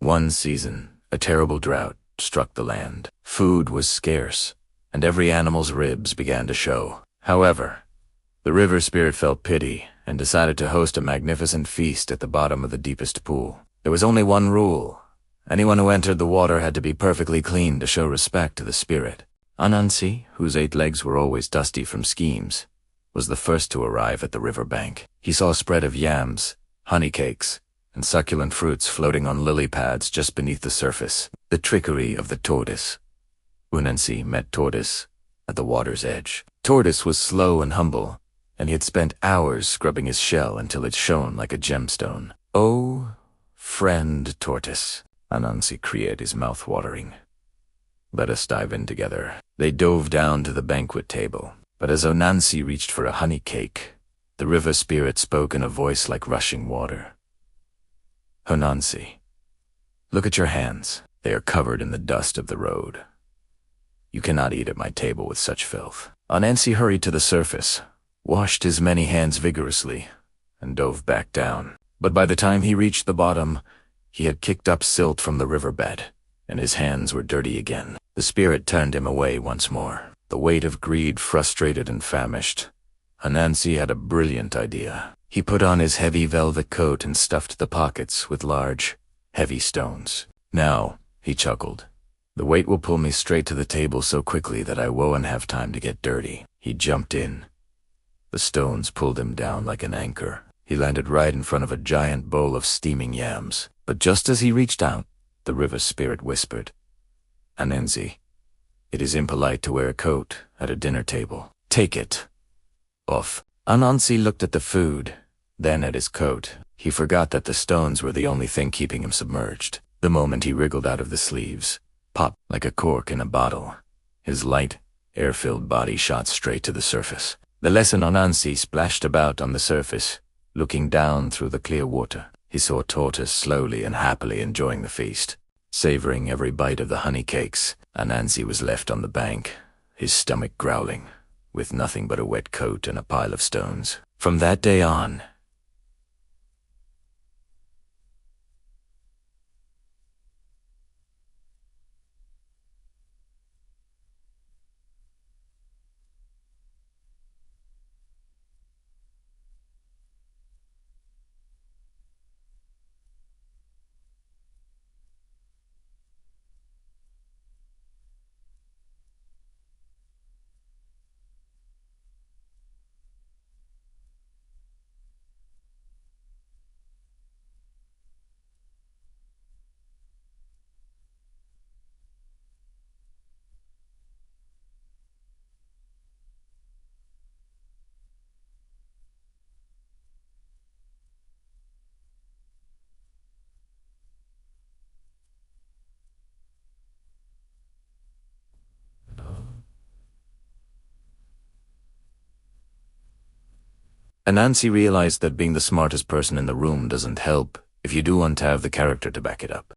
One season, a terrible drought struck the land. Food was scarce, and every animal's ribs began to show. However, the river spirit felt pity and decided to host a magnificent feast at the bottom of the deepest pool. There was only one rule. Anyone who entered the water had to be perfectly clean to show respect to the spirit. Anansi, whose 8 legs were always dusty from schemes, was the first to arrive at the river bank. He saw a spread of yams, honey cakes, and succulent fruits floating on lily pads just beneath the surface. The trickery of the tortoise. Anansi met Tortoise at the water's edge. Tortoise was slow and humble, and he had spent hours scrubbing his shell until it shone like a gemstone. "Oh, friend Tortoise," Anansi cried, his mouth watering. "Let us dive in together." They dove down to the banquet table, but as Anansi reached for a honey cake, the river spirit spoke in a voice like rushing water. "Anansi, look at your hands. They are covered in the dust of the road. You cannot eat at my table with such filth." Anansi hurried to the surface, washed his many hands vigorously, and dove back down. But by the time he reached the bottom, he had kicked up silt from the riverbed, and his hands were dirty again. The spirit turned him away once more. The weight of greed frustrated and famished, Anansi had a brilliant idea. He put on his heavy velvet coat and stuffed the pockets with large, heavy stones. "Now," he chuckled, "the weight will pull me straight to the table so quickly that I won't have time to get dirty." He jumped in. The stones pulled him down like an anchor. He landed right in front of a giant bowl of steaming yams. But just as he reached out, the river spirit whispered, "Anansi, it is impolite to wear a coat at a dinner table. Take it off." Anansi looked at the food, then at his coat. He forgot that the stones were the only thing keeping him submerged. The moment he wriggled out of the sleeves, pop, like a cork in a bottle, his light, air-filled body shot straight to the surface. The lesson Anansi splashed about on the surface, looking down through the clear water. He saw Tortoise slowly and happily enjoying the feast. Savoring every bite of the honey cakes, Anansi was left on the bank, his stomach growling, with nothing but a wet coat and a pile of stones. From that day on, Anansi realized that being the smartest person in the room doesn't help if you do want to have the character to back it up.